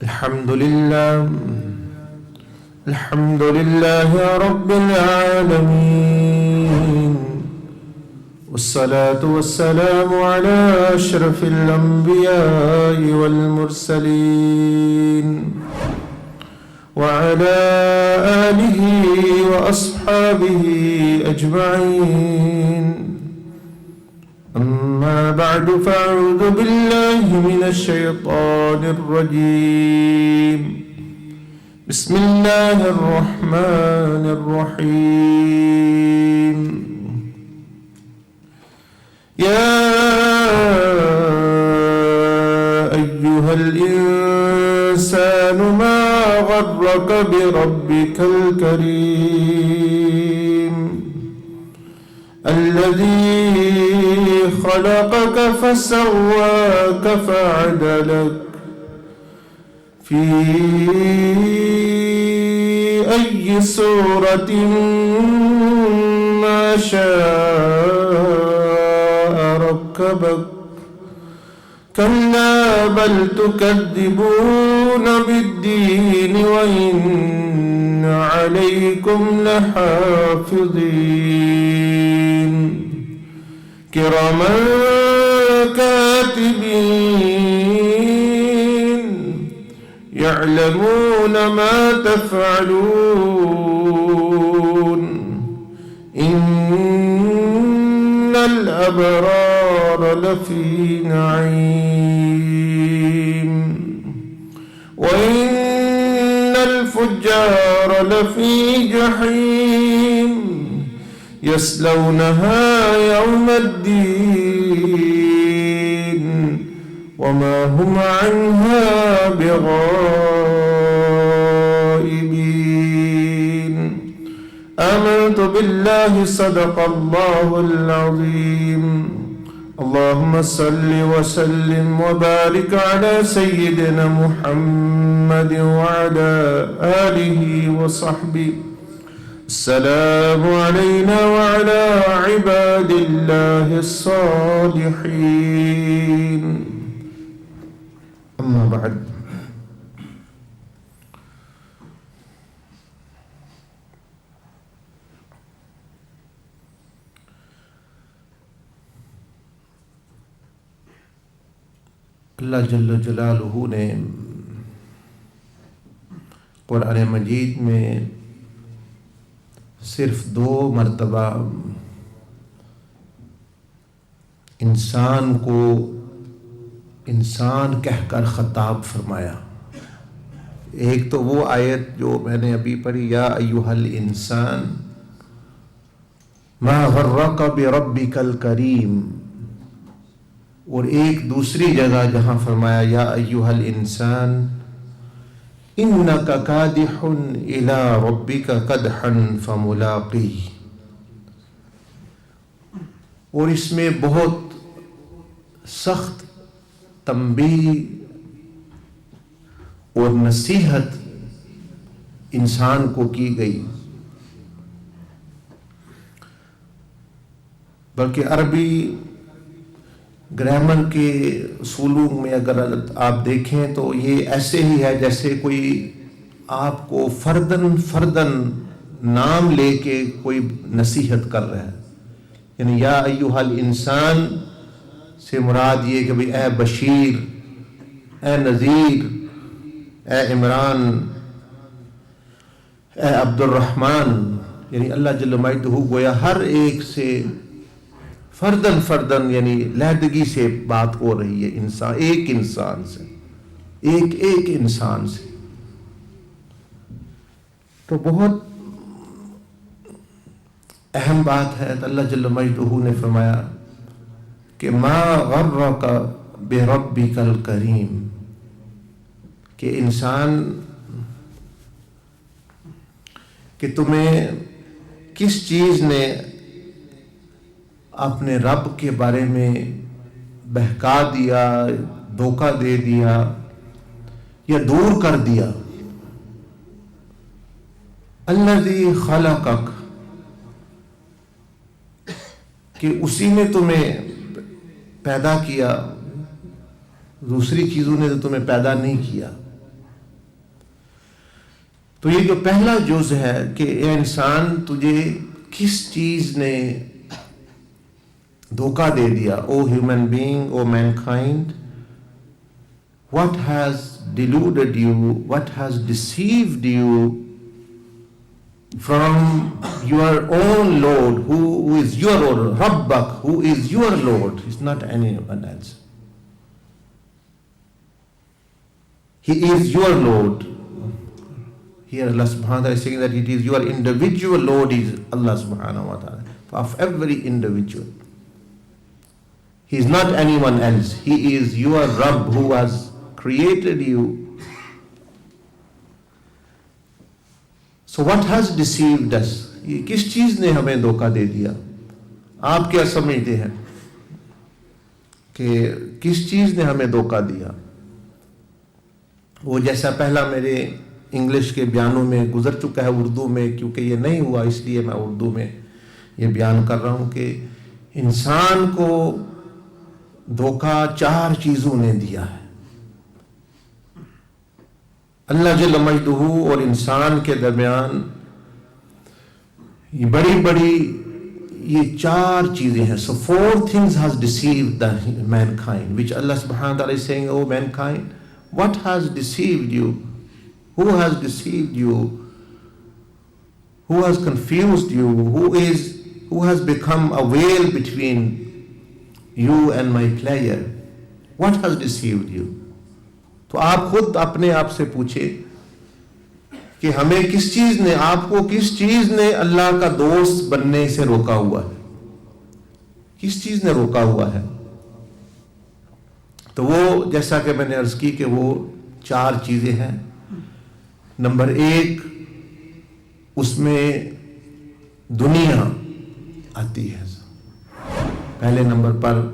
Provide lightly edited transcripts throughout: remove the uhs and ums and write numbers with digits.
الحمد لله رب العالمين، والصلاة والسلام على أشرف الأنبياء والمرسلين وعلى آله وأصحابه أجمعين. أما بعد، فأعوذ بالله من الشيطان الرجيم. بسم الله الرحمن الرحيم. يا أيها الإنسان ما غرك بربك الكريم الذي خلقك فسواك فعدلك في أي صورة ما شاء ركبك. كلا بل تكذبون بالدين وإن عليكم لحافظين كراما كاتبين يعلمون ما تفعلون. إن الأبرار لفي نعيم وإن الفجار لفي جحيم يصلونها يوم الدين وما هم عنها بغائبين. آمنت بالله، صدق الله العظيم. اللهم صل وسلم وبارك على سيدنا محمد وعلى آله وصحبه. السلام علينا وعلى عباد الله الصالحين. أما بعد، اللہ جل جلالہ نے قرآن مجید میں صرف 2 مرتبہ انسان کو انسان کہہ کر خطاب فرمایا. ایک تو وہ آیت جو میں نے ابھی پڑھی، یا ایھا الانسان ما غرک بربک الکریم، اور ایک دوسری جگہ جہاں فرمایا یا ایھا الانسان انک کادح الی ربک قدحا فملاقیہ. اور اس میں بہت سخت تنبیہ اور نصیحت انسان کو کی گئی. بلکہ عربی گرامر کے اصولوں میں اگر آپ دیکھیں تو یہ ایسے ہی ہے جیسے کوئی آپ کو فردن نام لے کے کوئی نصیحت کر رہا ہے. یعنی یا ایھا الانسان سے مراد یہ کہ اے بشیر، اے نذیر، اے عمران، اے عبد الرحمن. یعنی اللہ جل مجدہ گویا ہر ایک سے فردن یعنی لہدگی سے بات ہو رہی ہے. انسان ایک انسان سے، ایک انسان سے. تو بہت اہم بات ہے. اللہ جل مجدہ نے فرمایا کہ ما غرک بربک الکریم، کہ انسان کہ تمہیں کس چیز نے اپنے رب کے بارے میں بہکا دیا، دھوکہ دے دیا یا دور کر دیا. الذی خلقک، کہ اسی نے تمہیں پیدا کیا، دوسری چیزوں نے تو تمہیں پیدا نہیں کیا. تو یہ جو پہلا جز ہے کہ اے انسان تجھے کس چیز نے دھوکہ دے دیا، oh human being, oh mankind, what has deluded you, what has deceived you from your own Lord, who is your Lord, Rabbak, who is your Lord, is not anyone else. He is your Lord. Here Allah subhanahu wa ta'ala is saying that it is your individual Lord is Allah subhanahu wa ta'ala, of every individual. He is not anyone else. He is your Rabb who has created you. So what has deceived us? یہ کس چیز نے ہمیں دھوکہ دے دیا؟ آپ کیا سمجھتے ہیں کہ کس چیز نے ہمیں دھوکہ دیا؟ وہ جیسا پہلا میرے انگلش کے بیانوں میں گزر چکا ہے، اردو میں کیونکہ یہ نہیں ہوا اس لیے میں اردو میں یہ بیان کر رہا ہوں کہ انسان کو دھوکہ 4 چیزوں نے دیا ہے۔ اللہ جل مجدہ اور انسان کے درمیان یہ بڑی بڑی یہ 4 چیزیں ہیں۔ So 4 things has deceived the mankind, which Allah subhanahu wa ta'ala is saying, oh mankind, what has deceived you? Who has deceived you? Who has confused you? Who has become a veil between you and my pleasure? What has deceived you? تو آپ خود اپنے آپ سے پوچھیں کہ ہمیں کس چیز نے، آپ کو کس چیز نے اللہ کا دوست بننے سے روکا ہوا ہے؟ کس چیز نے روکا ہوا ہے؟ تو وہ جیسا کہ میں نے عرض کی کہ وہ 4 چیزیں ہیں۔ نمبر 1 اس میں دنیا آتی ہے پہلے نمبر پر،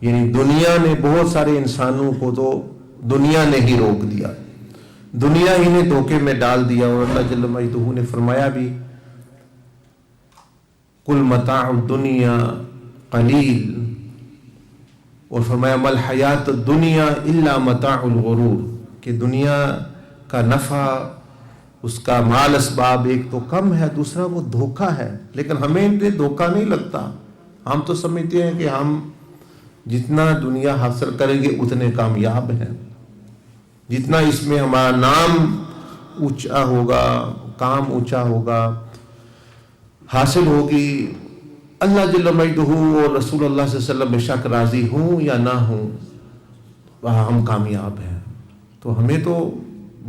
یعنی دنیا نے بہت سارے انسانوں کو تو دنیا نے ہی روک دیا، دنیا ہی نے دھوکے میں ڈال دیا۔ اور اللہ جل مجدہ نے فرمایا بھی قل متاع الدنیا قلیل، اور فرمایا مل حیات الدنیا الا متاع الغرور، کہ دنیا کا نفع، اس کا مال اسباب ایک تو کم ہے، دوسرا وہ دھوکہ ہے۔ لیکن ہمیں دھوکہ نہیں لگتا، ہم تو سمجھتے ہیں کہ ہم جتنا دنیا حاصل کریں گے اتنے کامیاب ہیں، جتنا اس میں ہمارا نام اونچا ہوگا، کام اونچا ہوگا، حاصل ہوگی، اللہ جل مجدہ اور رسول اللہ صلی اللہ علیہ وسلم بے شک راضی ہوں یا نہ ہوں، وہاں ہم کامیاب ہیں۔ تو ہمیں تو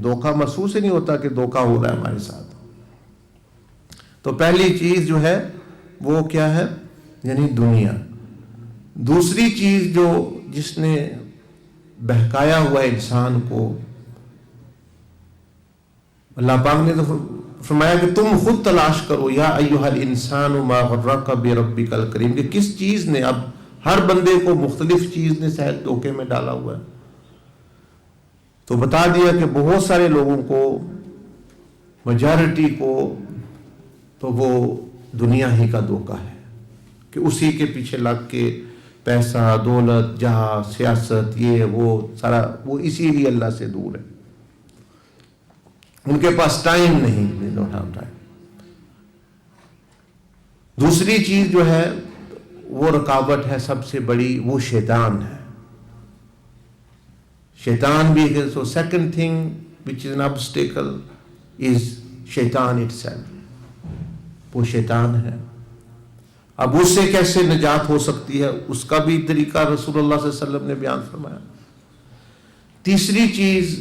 دھوکہ محسوس ہی نہیں ہوتا کہ دھوکہ ہو رہا ہے ہمارے ساتھ۔ تو پہلی چیز جو ہے وہ کیا ہے؟ یعنی دنیا۔ دوسری چیز جو جس نے بہکایا ہوا انسان کو، اللہ پاک نے تو فرمایا کہ تم خود تلاش کرو، یا ایھا الانسان ما غرک بربک الکریم، کہ کس چیز نے، اب ہر بندے کو مختلف چیز نے شاید دھوکے میں ڈالا ہوا ہے۔ تو بتا دیا کہ بہت سارے لوگوں کو، میجارٹی کو تو وہ دنیا ہی کا دھوکہ ہے، کہ اسی کے پیچھے لگ کے پیسہ، دولت، جہاں، سیاست، یہ وہ سارا، وہ اسی لیے اللہ سے دور ہے، ان کے پاس ٹائم نہیں، they don't have time۔ دوسری چیز جو ہے وہ رکاوٹ ہے سب سے بڑی، وہ شیطان ہے۔ شیطان بھی ہے۔ So second thing which is an obstacle is شیطان itself، وہ شیطان ہے۔ اب اس سے کیسے نجات ہو سکتی ہے، اس کا بھی طریقہ رسول اللہ صلی اللہ علیہ وسلم نے بیان فرمایا۔ تیسری چیز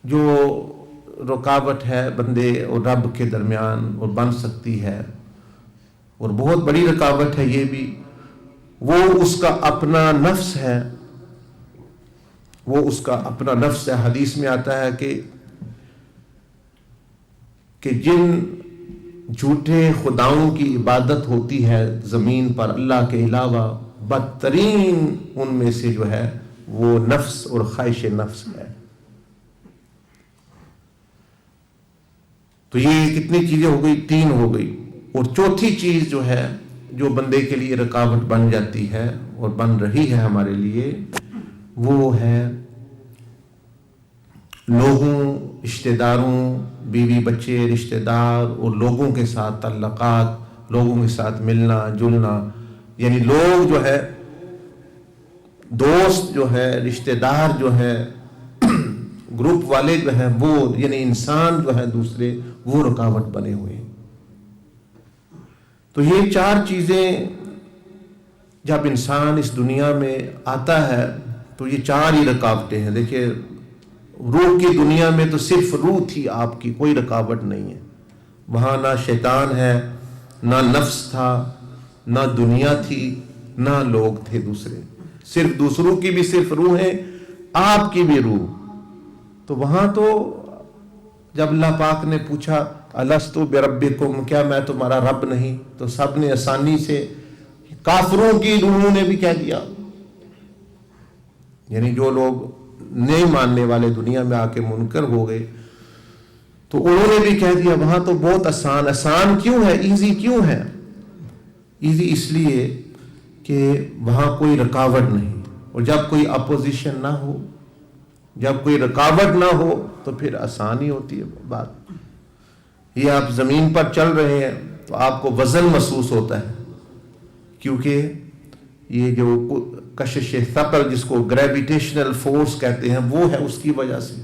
جو رکاوٹ ہے بندے اور رب کے درمیان اور بن سکتی ہے، اور بہت بڑی رکاوٹ ہے یہ بھی، وہ اس کا اپنا نفس ہے، وہ اس کا اپنا نفس ہے۔ حدیث میں آتا ہے کہ جن جھوٹے خداؤں کی عبادت ہوتی ہے زمین پر اللہ کے علاوہ، بدترین ان میں سے جو ہے وہ نفس اور خواہش نفس ہے۔ تو یہ کتنی چیزیں ہو گئی؟ 3 ہو گئی۔ اور چوتھی چیز جو ہے، جو بندے کے لیے رکاوٹ بن جاتی ہے اور بن رہی ہے ہمارے لیے، وہ ہے لوگوں رشتہ داروں، بیوی بچے، رشتہ دار اور لوگوں کے ساتھ تعلقات، لوگوں کے ساتھ ملنا جلنا، یعنی لوگ جو ہے، دوست جو ہے، رشتہ دار جو ہے، گروپ والے جو ہیں، وہ یعنی انسان جو ہے دوسرے، وہ رکاوٹ بنے ہوئے ہیں۔ تو یہ 4 چیزیں جب انسان اس دنیا میں آتا ہے تو یہ 4 ہی رکاوٹیں ہیں۔ دیکھیے، روح کی دنیا میں تو صرف روح تھی آپ کی، کوئی رکاوٹ نہیں ہے وہاں، نہ شیطان ہے، نہ نفس تھا، نہ دنیا تھی، نہ لوگ تھے دوسرے، صرف دوسروں کی بھی صرف روح ہے، آپ کی بھی روح۔ تو وہاں تو جب اللہ پاک نے پوچھا الست بربکم، کیا میں تمہارا رب نہیں، تو سب نے آسانی سے، کافروں کی روحوں نے بھی کہہ دیا، یعنی جو لوگ نہیں ماننے والے دنیا میں آ کے منکر ہو گئے تو انہوں نے بھی کہہ دیا۔ وہاں تو بہت آسان، آسان کیوں ہے، ایزی کیوں ہے؟ ایزی اس لیے کہ وہاں کوئی رکاوٹ نہیں، اور جب کوئی اپوزیشن نہ ہو، جب کوئی رکاوٹ نہ ہو تو پھر آسانی ہوتی ہے بات۔ یہ آپ زمین پر چل رہے ہیں تو آپ کو وزن محسوس ہوتا ہے، کیونکہ یہ جو کشش ثقل جس کو گریویٹیشنل فورس کہتے ہیں وہ ہے، اس کی وجہ سے۔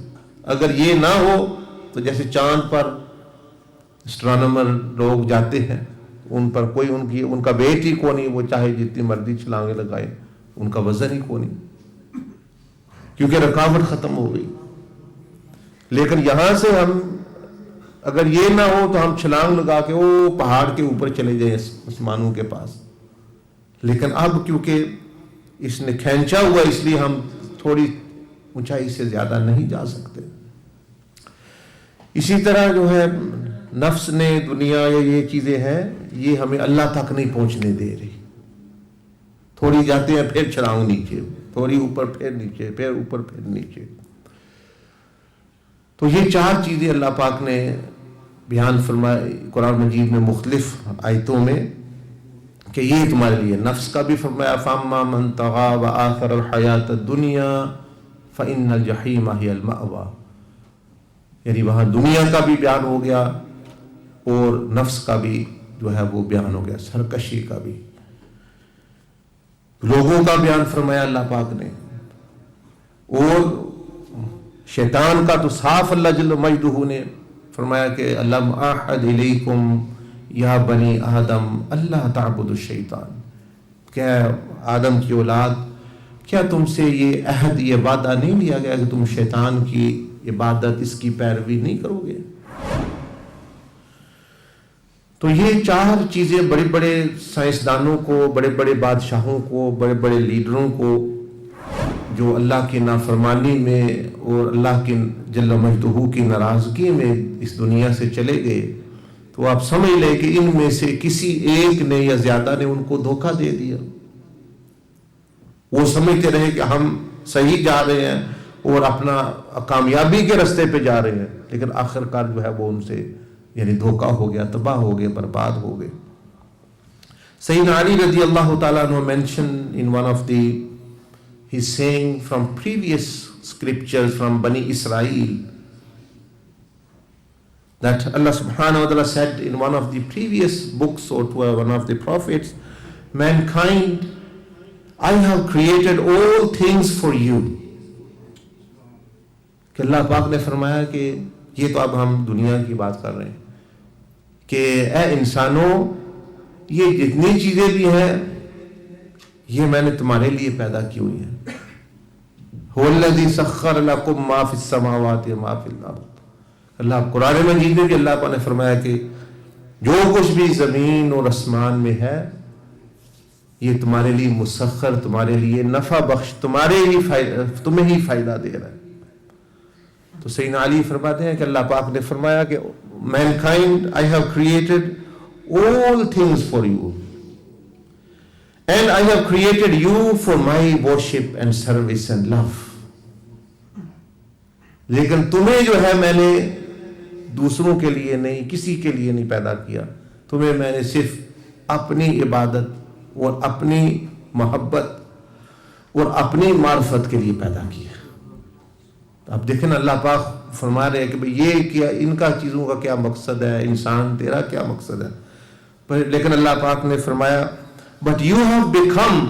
اگر یہ نہ ہو تو جیسے چاند پر اسٹرانومر لوگ جاتے ہیں، ان پر کوئی ان کا ویٹ ہی کو نہیں، وہ چاہے جتنی مرضی چھلانگیں لگائیں، ان کا وزن ہی کو نہیں، کیونکہ رکاوٹ ختم ہو گئی۔ لیکن یہاں سے ہم اگر یہ نہ ہو تو ہم چھلانگ لگا کے وہ پہاڑ کے اوپر چلے جائیں آسمانوں کے پاس، لیکن اب کیونکہ اس نے کھینچا ہوا اس لیے ہم تھوڑی اونچائی سے زیادہ نہیں جا سکتے۔ اسی طرح جو ہے نفس نے، دنیا یا یہ چیزیں ہیں، یہ ہمیں اللہ تک نہیں پہنچنے دے رہی، تھوڑی جاتے ہیں پھر چھلانگ نیچے، تھوڑی اوپر پھر نیچے، پھر اوپر پھر نیچے۔ تو یہ 4 چیزیں اللہ پاک نے بیان فرمائے قرآن مجید میں مختلف آیتوں میں کہ یہ تمہارے لیے، نفس کا بھی فرمایا فَأَمَّا مَنْ طَغَىٰ وَآثَرَ الْحَيَاةَ الدُّنْيَا فَإِنَّ الْجَحِيمَ هِيَ الْمَأْوَىٰ، یعنی وہاں دنیا کا بھی بیان ہو گیا اور نفس کا بھی جو ہے وہ بیان ہو گیا، سرکشی کا بھی، لوگوں کا بیان فرمایا اللہ پاک نے، اور شیطان کا تو صاف اللہ جل مجدہ نے فرمایا کہ الم اعہد الیکم یا بنی آدم اللہ تعبدوا الشیطان، کیا آدم کی اولاد، کیا تم سے یہ عہد، یہ وعدہ نہیں لیا گیا کہ تم شیطان کی عبادت، اس کی پیروی نہیں کرو گے؟ تو یہ 4 چیزیں بڑے بڑے سائنسدانوں کو، بڑے بڑے بادشاہوں کو، بڑے بڑے لیڈروں کو جو اللہ کی نافرمانی میں اور اللہ کی جل مجدہ کی ناراضگی میں اس دنیا سے چلے گئے، تو آپ سمجھ لیں کہ ان میں سے کسی ایک نے یا زیادہ نے ان کو دھوکہ دے دیا۔ وہ سمجھتے رہے کہ ہم صحیح جا رہے ہیں اور اپنا کامیابی کے راستے پہ جا رہے ہیں، لیکن آخرکار جو ہے وہ ان سے یعنی دھوکہ ہو گیا، تباہ ہو گئے، برباد ہو گئے۔ سیدنا علی رضی اللہ تعالیٰ عنہ mention in one of the he's saying from previous scriptures from Bani Israel that Allah subhanahu wa ta'ala said in one of the previous books or to one of the prophets, mankind, I have created all things for you. کہ اللہ پاک نے فرمایا کہ یہ تو اب ہم دنیا کی بات کر رہے ہیں کہ اے انسانوں، یہ جتنی چیزیں بھی ہیں یہ میں نے تمہارے لیے پیدا کی ہوئی ہیں۔ هو الذی سخر لکم ما فی السماوات وما فی الارض، اللہ قرآن مجید میں بھی اللہ پاک نے فرمایا کہ جو کچھ بھی زمین اور آسمان میں ہے یہ تمہارے لیے مسخر، تمہارے لیے نفع بخش، تمہیں ہی فائدہ دے رہا ہے۔ تو سیدنا علی فرماتے ہیں کہ اللہ پاک نے فرمایا کہ mankind, I have created all things for you and I have created you for my worship and service and love. لیکن تمہیں جو ہے میں نے دوسروں کے لیے نہیں، کسی کے لیے نہیں پیدا کیا، تمہیں میں نے صرف اپنی عبادت اور اپنی محبت اور اپنی معرفت کے لیے پیدا کیا۔ اب دیکھیں نا، اللہ پاک فرما رہے ہیں کہ بھئی یہ کیا، ان کا چیزوں کا کیا مقصد ہے، انسان تیرا کیا مقصد ہے؟ لیکن اللہ پاک نے فرمایا but you have become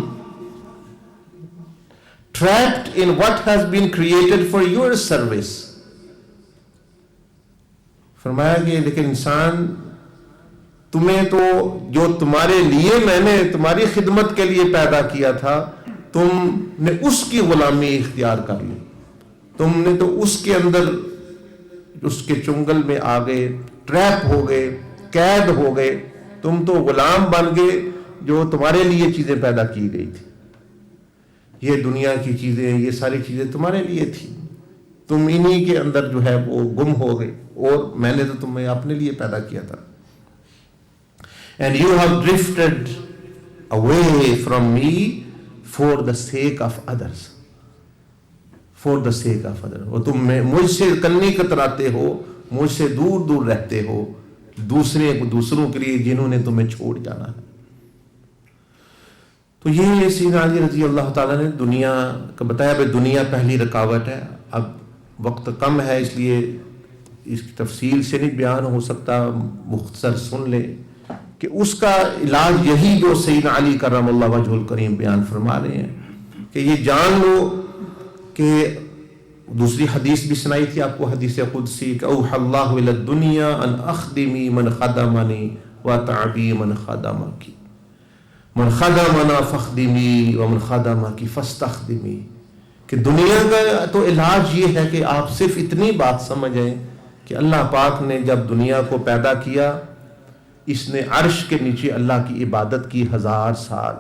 trapped in what has been created for your service. فرمایا کہ لیکن انسان، تمہیں تو جو تمہارے لیے میں نے تمہاری خدمت کے لیے پیدا کیا تھا، تم نے اس کی غلامی اختیار کر لی، تم نے تو اس کے اندر اس کے چنگل میں آ گئے، ٹریپ ہو گئے، قید ہو گئے، تم تو غلام بن گئے جو تمہارے لیے چیزیں پیدا کی گئی تھی۔ یہ دنیا کی چیزیں، یہ ساری چیزیں تمہارے لیے تھی، تم انہی کے اندر جو ہے وہ گم ہو گئے، اور میں نے تو تمہیں اپنے لیے پیدا کیا تھا۔ And you have drifted away from me for the sake of others. For the sake of others. اور تم مجھ سے کنی کتراتے ہو، مجھ سے دور دور رہتے ہو دوسروں کے لیے جنہوں نے تمہیں چھوڑ جانا ہے۔ تو یہ سیدنا علی رضی اللہ تعالیٰ نے دنیا کا بتایا، بھائی دنیا پہلی رکاوٹ ہے۔ اب وقت کم ہے، اس لیے اس کی تفصیل سے نہیں بیان ہو سکتا، مختصر سن لے کہ اس کا علاج یہی جو سیدنا علی کرم اللہ وجہ الکریم بیان فرما رہے ہیں کہ یہ جان لو کہ دوسری حدیث بھی سنائی تھی آپ کو، حدیث قدسی کہ اوحى اللہ الی الدنیا ان اخدمی من خدمنی وتعبی من خدمکی، من خدمنا فخدمی ومن خدمکی فاستخدمی، کہ دنیا کا تو علاج یہ ہے کہ آپ صرف اتنی بات سمجھیں کہ اللہ پاک نے جب دنیا کو پیدا کیا، اس نے عرش کے نیچے اللہ کی عبادت کی 1000 سال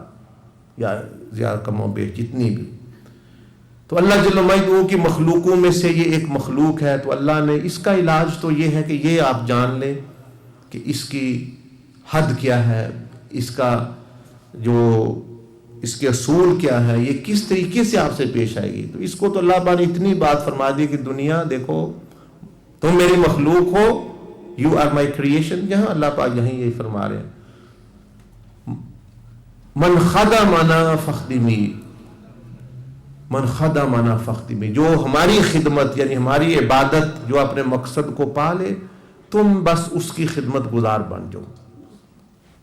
یا زیادہ کم و بیش جتنی بھی، تو اللہ جل مجدہ کی مخلوقوں میں سے یہ ایک مخلوق ہے، تو اللہ نے اس کا علاج تو یہ ہے کہ یہ آپ جان لیں کہ اس کی حد کیا ہے، اس کا جو اس کے اصول کیا ہے، یہ کس طریقے سے آپ سے پیش آئے گی۔ تو اس کو تو اللہ پاک نے اتنی بات فرما دی کہ دنیا دیکھو تم میری مخلوق ہو، یو آر مائی کریشن، جہاں اللہ پاک یہیں یہی فرما رہے ہیں من خدمنا فخدمی، من خدمنا فخدمی، جو ہماری خدمت یعنی ہماری عبادت جو اپنے مقصد کو پا لے، تم بس اس کی خدمت گزار بن جاؤ،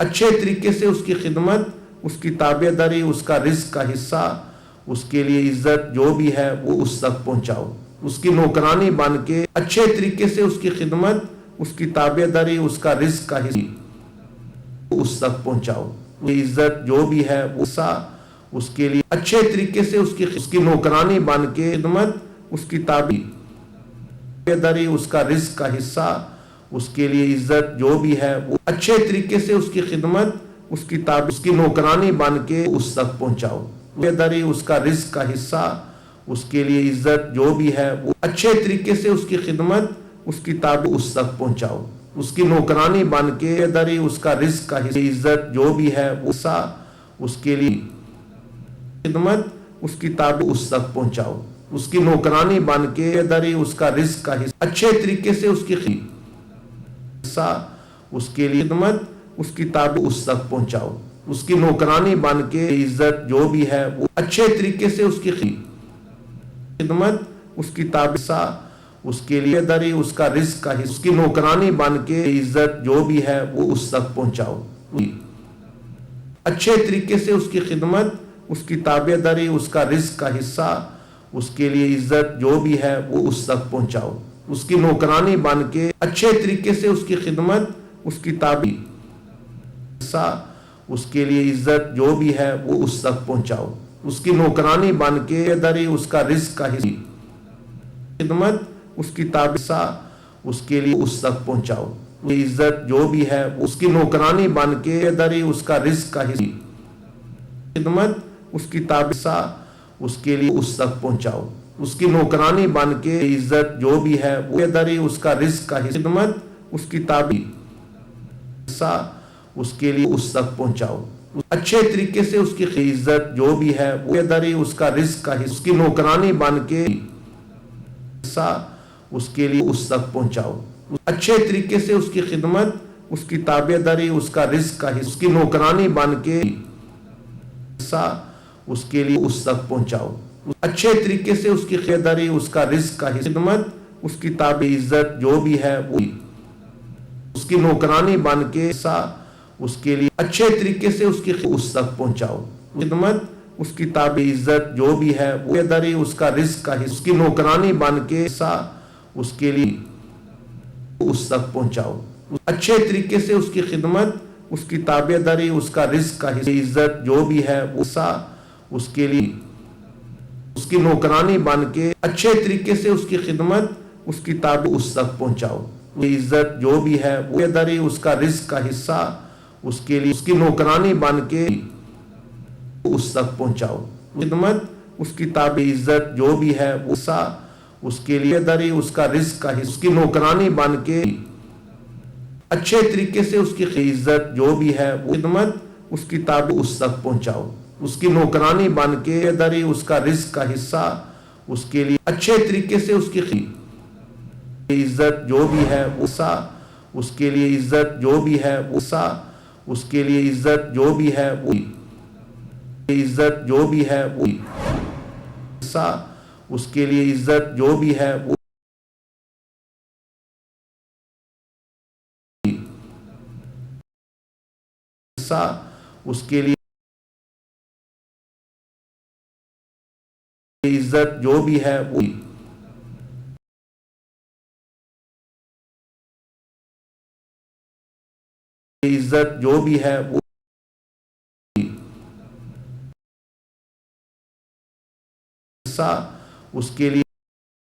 اچھے طریقے سے اس کی خدمت، اس کی تابع داری، اس کا رزق کا حصہ، اس کے لیے عزت جو بھی ہے وہ اس تک پہنچاؤ، اس کی نوکرانی بن کے اچھے طریقے سے اس کی خدمت، اس کی تابع داری، اس کا رزق کا حصہ اس تک پہنچاؤ، یہ عزت جو بھی ہے وہ حصہ اس کے لیے اچھے طریقے سے اس کی نوکرانی بن کے خدمت، اس کی تابع داری، اس کا رزق کا حصہ، اس کے لیے عزت جو بھی ہے وہ اچھے طریقے سے اس کی خدمت، اس کی نوکرانی بن کے اس تک پہنچاؤ، داری، اس کا رزق کا حصہ، اس کے لیے عزت جو بھی ہے وہ اچھے طریقے سے اس کی خدمت، اس کی تابع اس تک پہنچاؤ، اس کی نوکرانی بن کے داری، اس کا رزق کا حصہ، عزت جو بھی ہے وہ حصہ، اس کے لیے خدمت، اس کی تابع اس تک پہنچاؤ، اس کی نوکرانی بن کے داری، اس کا رزق کا حصہ اچھے طریقے سے اس کی حصہ، اس کے لیے خدمت، اس کی تابع اس تک پہنچاؤ، اس کی نوکرانی بن کے عزت جو بھی ہے وہ اچھے طریقے سے اس کی خدمت، اس کی تابع حصہ، اس کے لیے داری، اس کا رزق کا حصہ، اس کی نوکرانی بن کے عزت جو بھی ہے وہ اس تک پہنچاؤ، اچھے طریقے سے اس کی خدمت، اس کی تابع داری، اس کا رزق کا حصہ، اس کے لیے عزت جو بھی ہے وہ اس تک پہنچاؤ، اس کی نوکرانی بن کے اچھے طریقے سے اس کی خدمت، اس کی تابع حصہ، اس کے لیے عزت جو بھی ہے وہ اس تک پہنچاؤ، اس کی نوکرانی بن کے داری، اس کا رزق کا حصہ خدمت، اس کی تابع حصہ، اس کے لیے اس تک پہنچاؤ، عزت جو بھی ہے اس کی نوکرانی بن کے داری، اس کا رزق کا حصہ خدمت، اس کی تابع حصہ، اس کے لیے اس تک پہنچاؤ، اس کی نوکرانی بن کے عزت جو بھی ہے وہ داری، اس کا رزق کا حصہ خدمت، اس کی تابع حصہ، اس کے لیے اس تک پہنچاؤ، اچھے طریقے سے اس کی عزت جو بھی ہے وہ داری، اس کا رزق کا حصہ، اس کی نوکرانی بن کے حصہ، اس کے لیے اس تک پہنچاؤ، اچھے طریقے سے اس کی خدمت، اس کی تابع داری، اس کا رزق کا حصہ، اس کی نوکرانی بن کے حصہ، اس کے لیے اس تک پہنچاؤ، اچھے طریقے سے اس کی خدمت، اس کا رزق کا حصہ خدمت، اس کی تابع عزت جو بھی ہے وہ اس کی نوکرانی بن کے اس کے لیے اچھے طریقے سے اس کی اس تک پہنچاؤ خدمت اس کی تابع عزت جو بھی ہے وہ داری اس کا رزق کا اس کی نوکرانی بن کے اس کے لیے اس تک پہنچاؤ اچھے طریقے سے اس کی خدمت اس کی تابع داری اس کا رزق کا عزت جو بھی ہے وہ اس کے لیے اس کی نوکرانی بن کے اچھے طریقے سے اس کی خدمت اس کی تابع اس تک پہنچاؤ عزت جو بھی ہے وہ داری اس کا رزق کا حصہ اس کے لیے اس کی نوکرانی بن کے اس تک پہنچاؤ خدمت اس کی تابع عزت جو بھی ہے وہ اس کے لیے داری اس کا رزق کا حصہ اس کی نوکرانی بن کے اچھے طریقے سے اس کی عزت جو بھی ہے وہ خدمت اس کی تابع اس تک پہنچاؤ اس کی نوکرانی بن کے داری اس کا رزق کا حصہ اس کے لیے اچھے طریقے سے اس کی عزت جو بھی ہے وہ اس کے لیے عزت جو بھی ہے وہ اس کے لیے عزت جو بھی ہے وہ عزت جو بھی ہے وہ اس کے لیے عزت جو بھی ہے وہ اس کے لیے عزت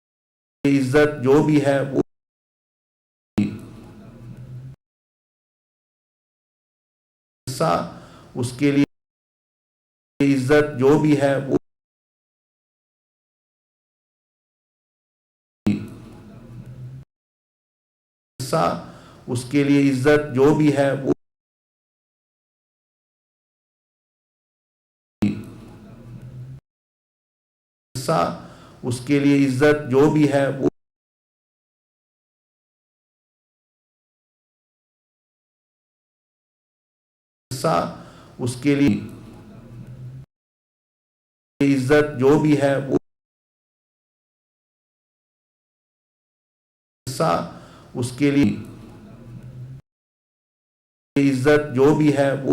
جو بھی ہے وہ عزت جو بھی ہے وہ اس کے لیے عزت جو بھی ہے وہ اس کے لیے عزت جو بھی ہے وہ اس کے لیے عزت جو بھی ہے وہ اس کے لیے عزت جو بھی ہے وہ اس کے لیے عزت جو بھی ہے وہ اس کے لیے عزت جو بھی ہے وہ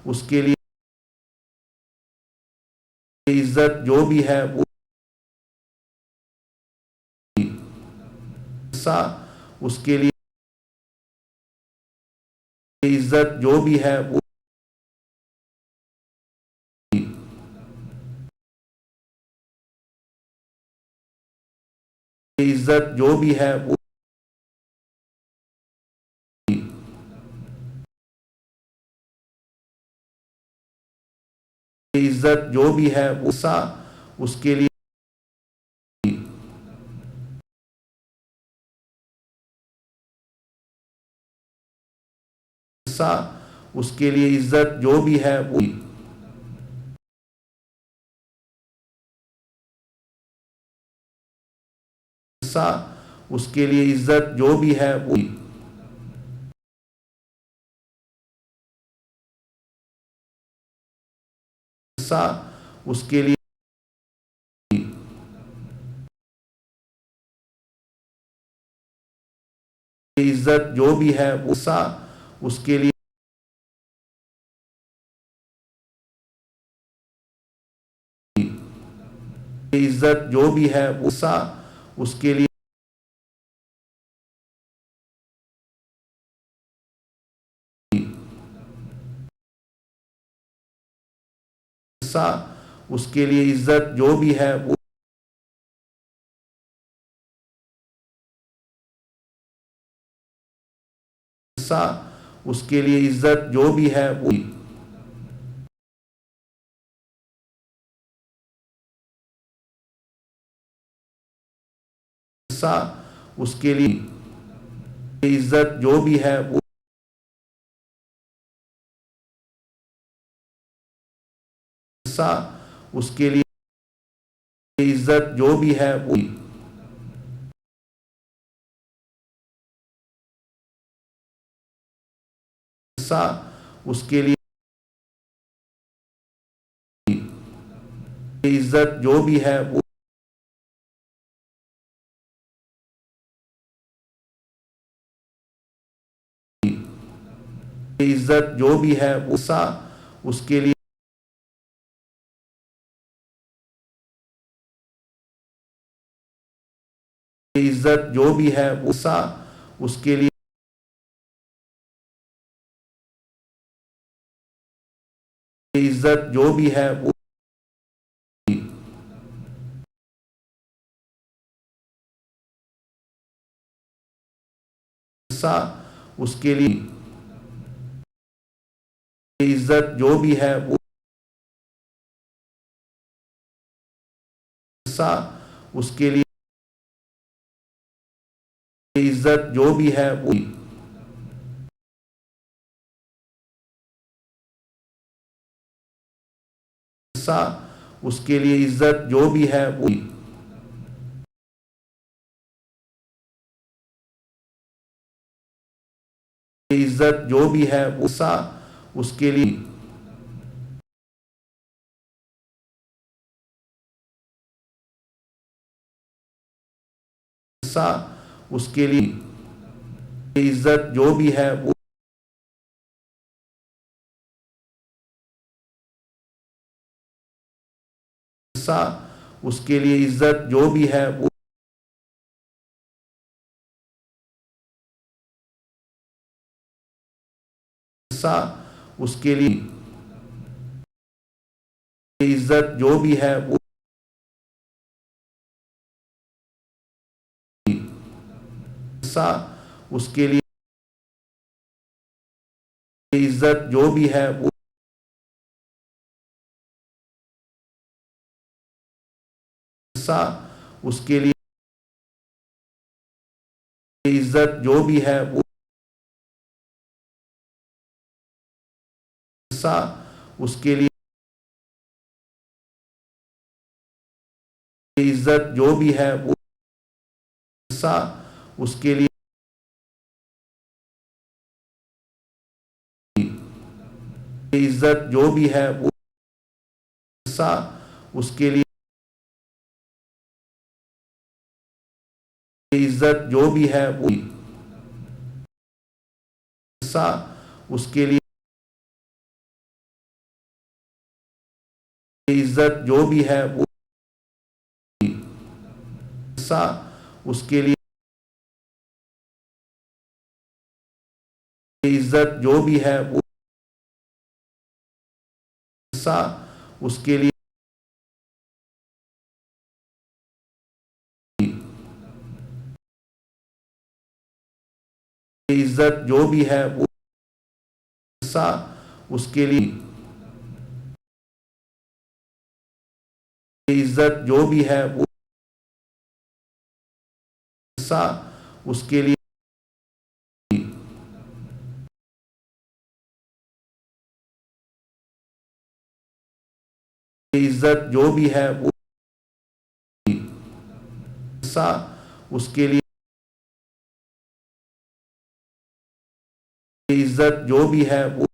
اس کے لیے عزت جو بھی ہے وہ اس کے لیے عزت جو بھی ہے وہ عزت جو بھی ہے وہ عزت جو بھی ہے وہ اس کے لیے اس کے لیے عزت جو بھی ہے وہ اس کے لیے عزت جو بھی ہے وہ اس کے لیے عزت جو بھی ہے وہ اس کے لیے عزت جو بھی ہے وہ اس کے لیے اس کے لیے عزت جو بھی ہے وہ اس کے لیے عزت جو بھی ہے وہ اس کے لیے عزت جو بھی ہے وہ اس کے لیے عزت جو بھی ہے وہ اس کے لیے عزت جو بھی ہے وہ عزت جو بھی ہے وہ اس کے لیے عزت جو بھی ہے وہ اس کے لیے عزت جو بھی ہے وہ اس کے لیے عزت جو بھی ہے وہ اس کے لیے عزت جو بھی ہے وہ اس کے لیے عزت جو بھی ہے وہ عزت جو بھی ہے وہ اس کے لیے اس کے لیے عزت جو بھی ہے وہ اس کے لیے عزت جو بھی ہے وہ اس کے لیے عزت جو بھی ہے وہ اس کے لیے عزت جو بھی ہے وہ اس کے لیے عزت جو بھی ہے وہ اس کے لیے عزت جو بھی ہے وہ اس کے لیے عزت جو بھی ہے وہ اس کے لیے عزت جو بھی ہے وہ اس کے لیے عزت جو بھی ہے وہ اس کے لیے عزت جو بھی ہے وہ اس کے لیے عزت جو بھی ہے وہ اس کے لیے عزت جو بھی ہے وہ اس کے لیے عزت جو بھی ہے وہ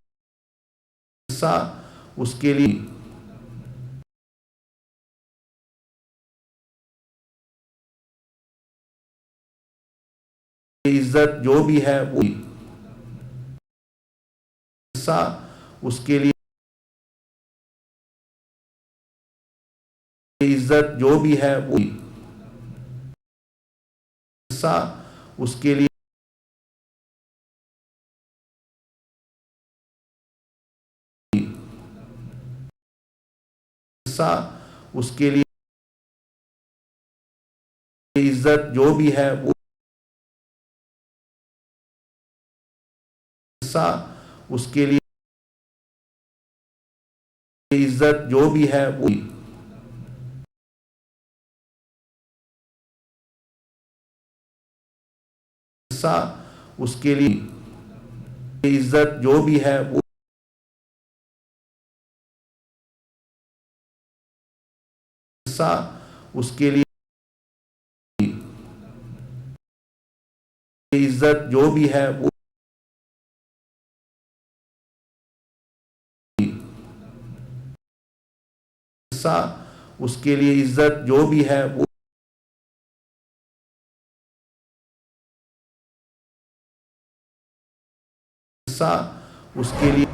اس کے لیے عزت جو بھی ہے وہ اس کے لیے عزت جو بھی ہے وہ اس کے لیے عزت جو بھی ہے وہ اس کے لیے اس کے لیے عزت جو بھی ہے وہ اس کے لیے عزت جو بھی ہے وہ اس کے لیے عزت جو بھی ہے وہ اس کے لیے عزت جو بھی ہے وہ اس کے لیے عزت جو بھی ہے وہ اس کے لیے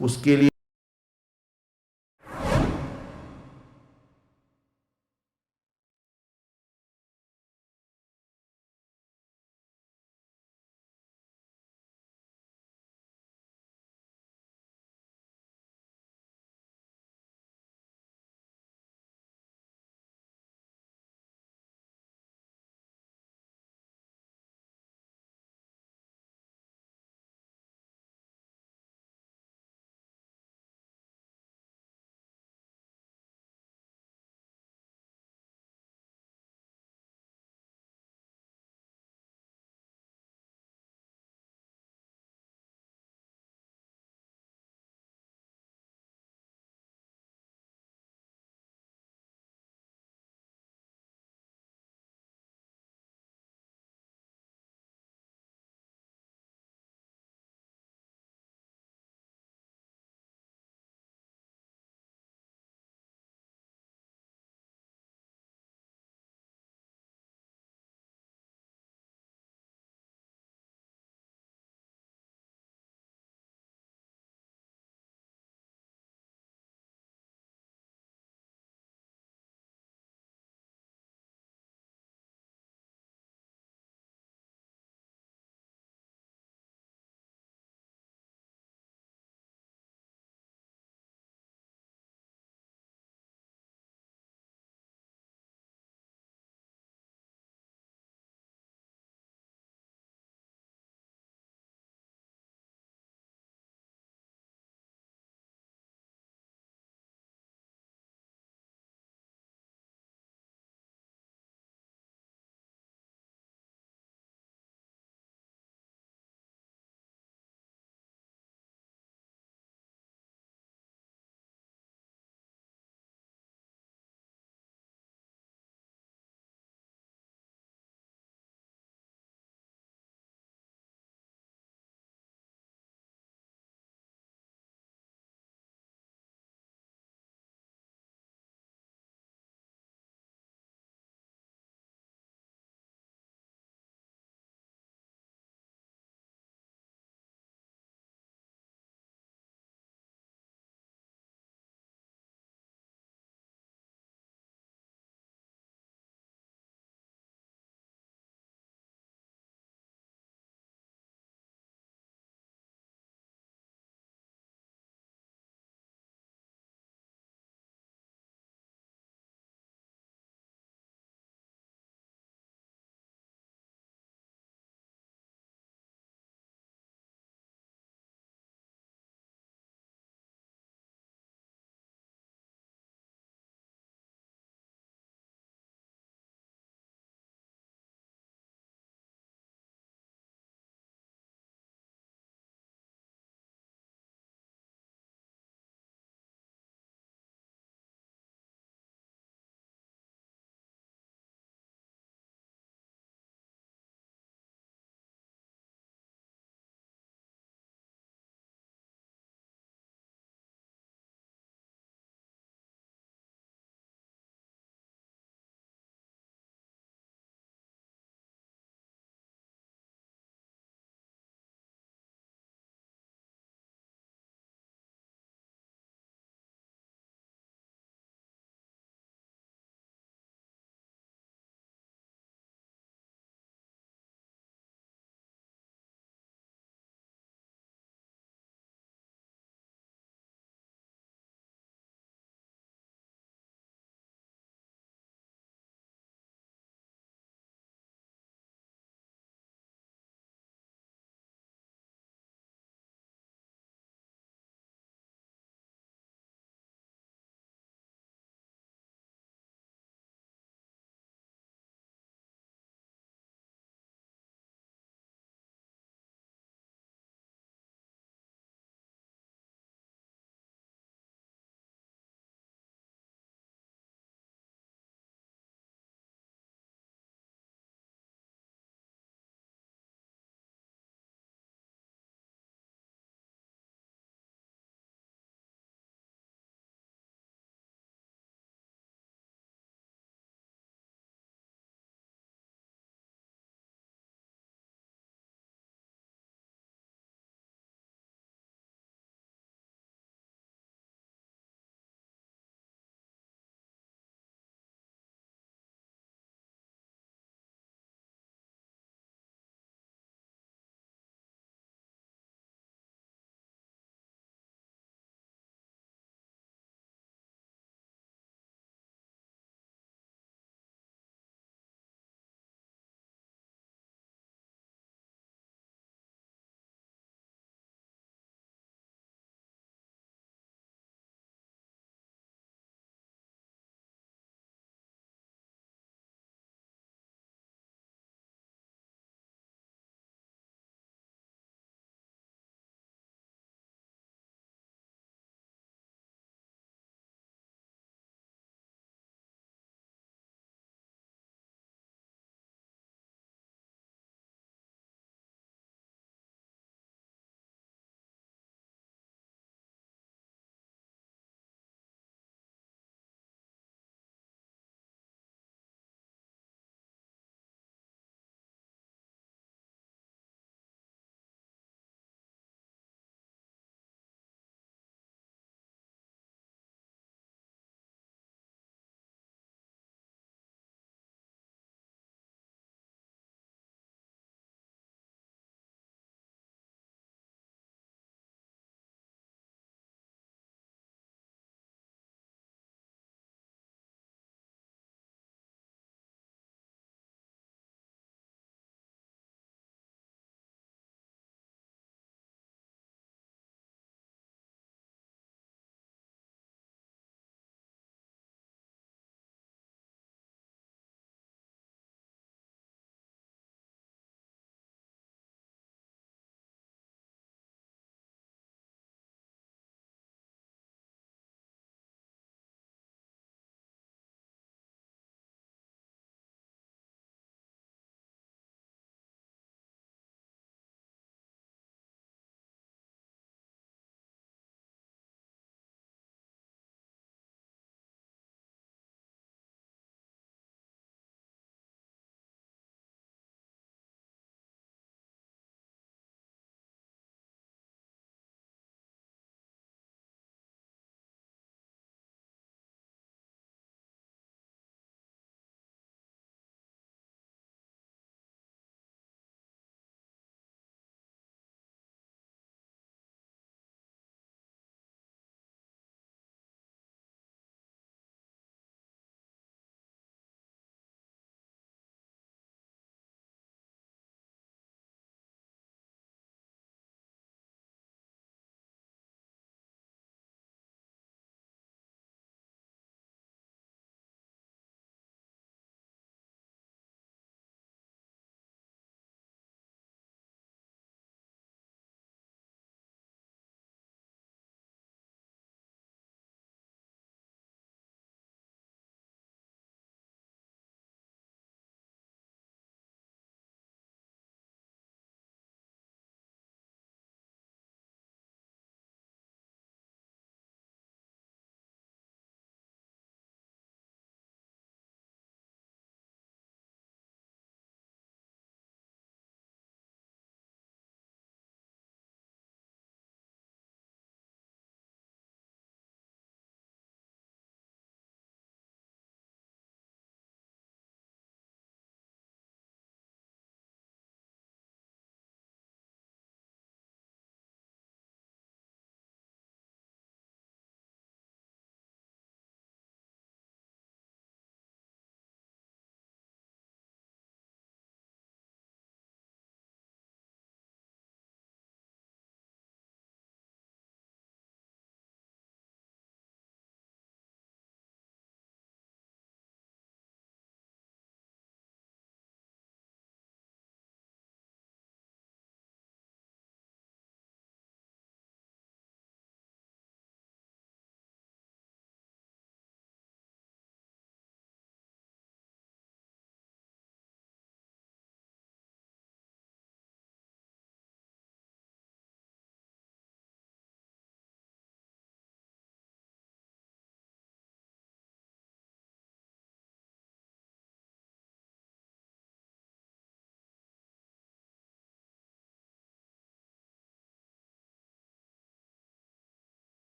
اس کے لیے